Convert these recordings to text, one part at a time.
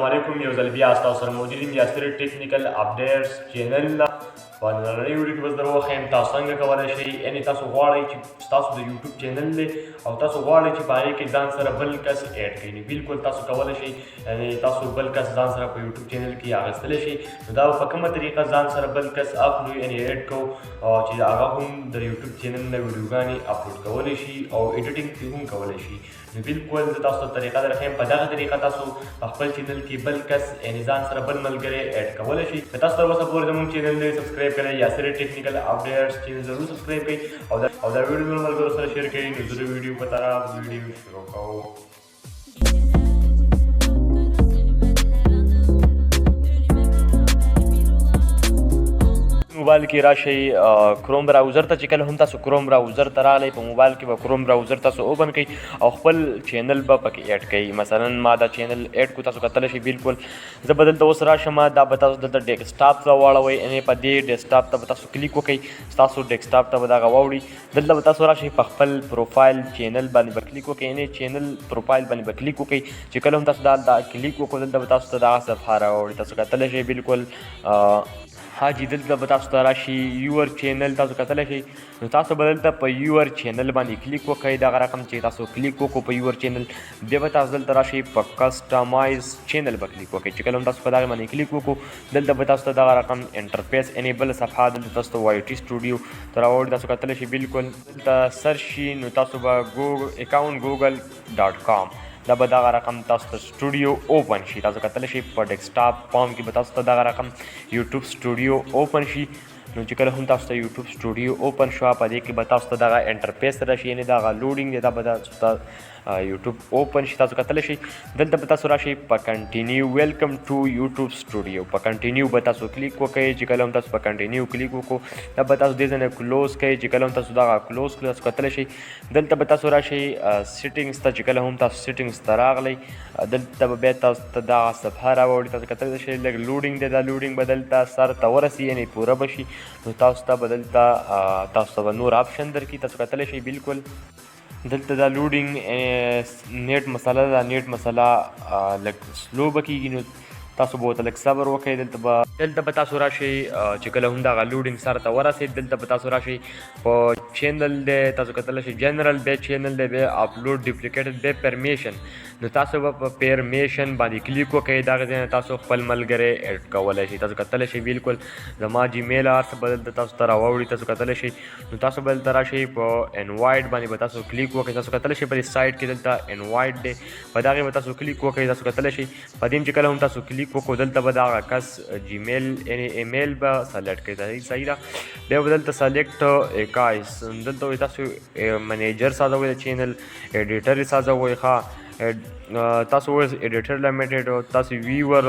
السلام علیکم یو ځل بیا تاسو سره موجود یم یاسر ټیکنیکل اپډیټس چینل نه په نننۍ ویډیو کې به زه درواښیم تاسو څنګه کولی شئ یعنې تاسو غواړئ چې ستاسو د یوټیوب چینل دی او تاسو غواړئ چې په هغې کې ځان سره بل کس ایډ کړئ نو بالکل تاسو کولی شئ یعنې تاسو بل کس ځان سره په یوټیوب چینل کې اخیستلی شئ نو دا په کومه طریقه ځان سره بل کس اخلو یعنې ایډ کوو چې هغه هم د یوټیوب چینل نه ویډیوګانې اپلوډ کولی شي او ایډیټینګ پرې هم کولی شي نو بالکل زه تاسو ته طریقه درښیم په دغه طریقه تاسو په خپل چینل کې بل کس یعنې ځان سره بل ملګری ایډ کولی شي که تاسو تر اوسه پورې زموږ چینل دی سبسکرایب کړئ یاسر ټیکنیکل اپډیټس چینل ضرور سبسکرایب کړئ او دا ویډیو نور ملګرو سره شیر کړئ نو زه د ویډیو په طرف ویډیو شروع کوو موبایل کې راشئ کروم براوزر ته چې کله هم تاسو کروم براوزر ته راغلی په موبایل کې به کروم براوزر تاسو اوپن کړئ او خپل چینل به پکې ایډ کړئ مثلا ما دا چینل ایډ کړو تاسو کتلی شئ بالکل زه به دلته اوس راشم دا به تاسو دلته ډیسکټاپ ته واړوئ یعنې په دې ډیسکټاپ ته به تاسو کلیک وکړئ ستاسو ډیسکټاپ ته به دغه واوړي دلته به تاسو راشئ په خپل پروفایل چینل باندې به کلیک وکړئ یعنې چینل پروفایل باندې به کلیک وکړئ چې کله هم تاسو دا کلیک وکړو دلته به تاسو ته دغه صفحه راوړي تاسو کتلی شئ بالکل حاجی دلته به تاسو ته راشي یور چینل تاسو کتلی شئ نو تاسو به دلته په یور چینل باندې کلیک وکړئ دغه رقم چې تاسو کلیک وکړو په یور چینل بیا به تاسو دلته راشئ په کسټمایز چینل به کلیک وکړئ چې کله هم تاسو په دغې باندې کلیک وکړو دلته به تاسو ته دغه رقم انټرفیس یعنې بله صفحه دلته تاسو ته وایي ټي سټوډیو ته راوړي تاسو کتلی شئ بالکل دلته سرچ شي نو تاسو به اکاونټ ګوګل ډاټ کام دا به دغه رقم تاسو ته سټوډیو اوپن شي تاسو کتلی شئ په ډیسکټاپ فارم کې به تاسو ته دغه رقم یوټیوب سټوډیو اوپن شي نو چې کله هم تاسو ته یوټیوب سټوډیو اوپن شوه په دې کې به تاسو ته دغه انټرفیس راشي یعنې دغه لوډینګ دی دا به تاسو ته یوټیوب اوپن شي تاسو کتلی شئ دلته به تاسو راشئ په کنټینیو ویلکم ټو یوټیوب سټوډیو په کنټینیو به تاسو کلیک وکړئ چې کله هم تاسو په کنټینیو کلیک وکړو دا به تاسو دې ځای نه کلوز کړئ چې کله هم تاسو دغه کلوز کړئ تاسو کتلی شئ دلته به تاسو راشئ سیټینګز ته چې کله هم تاسو سیټینګز ته راغلی دلته به بیا تاسو ته دغه صفحه راوړي تاسو کتلی شئ لږ لوډینګ دی دا لوډینګ به دلته سر ته ورسي یعنې پوره به شي نو تاسو ته به دلته تاسو ته به نور آپشن درکړي تاسو کتلی شئ بالکل دلته دا لوډینګ نیټ مسله ده نیټ مسله لږ سلو به کېږي نو تاسو به ورته لږ صبر وکړئ دلته به تاسو راشئ چې کله هم دغه لوډینګ سر ته ورسېد دلته به تاسو راشئ په چینل دی تاسو کتلی شئ جنرل بیا چینل دی بیا اپلوډ ډپلیکیټډ بیا پرمیشن نو تاسو به په پرمیشن باندې کلیک وکړئ دغه ځای نه تاسو خپل ملګری ایډ کولی شئ تاسو کتلی شئ بالکل زما جیمیل هر څه به دلته تاسو ته راوړي تاسو کتلی شئ نو تاسو به دلته راشئ په انوایټ باندې به تاسو کلیک وکړئ تاسو کتلی شئ په دې سایټ کې دلته انوایټ دی په دغې به تاسو کلیک وکړئ تاسو کتلی شئ په دې چې کله هم تاسو کلیک وکړو دلته به دغه کس جیمیل یعنې ایمیل به سلیکټ کړئ صحیح ده بیا به دلته سلیکټ اکایس دلته تاسو منیجر سازوئ د چینل ایډیټر یې سازوئ ښه تاسو اوس ایډیټر لیمیټډ او تاسو ویور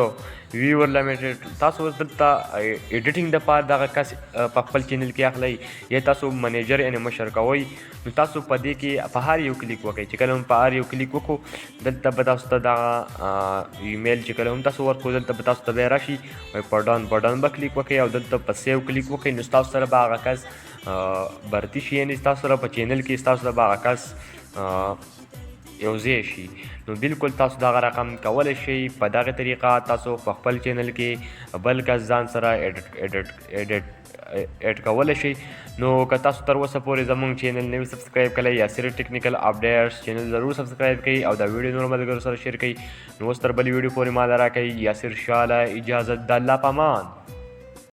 لیمیټډ تاسو اوس دلته ایډیټینګ دپاره دغه کس په خپل چینل کې اخلئ یا تاسو منیجر یعنې مشر کوئ نو تاسو په دې کې په هر یو کلیک وکړئ چې کله هم په هر یو کلیک وکړو دلته به تاسو ته دغه ایمیل چې کله هم تاسو ورکړو دلته به تاسو ته بیا راشي په ډن به کلیک وکړئ او دلته په سیو کلیک وکړئ نو ستاسو سره به هغه کس برتي شي یعنې ستاسو سره په چینل کې ستاسو سره به هغه کس یو ځای شي نو بالکل تاسو دغه رقم کولی شئ په دغې طریقه تاسو په خپل چینل کې بل کس ځان سره ایډ کولی شئ نو که تاسو تر اوسه پورې زموږ چینل نه وي سبسکرایب کړی یاسر ټیکنیکل اپډیټس چینل ضرور سبسکرایب کړئ او دا ویډیو نور ملګرو سره شیر کړئ نو اوس تر بلې ویډیو پورې ما له راکوئ یاسر شاه له اجازت د الله په امان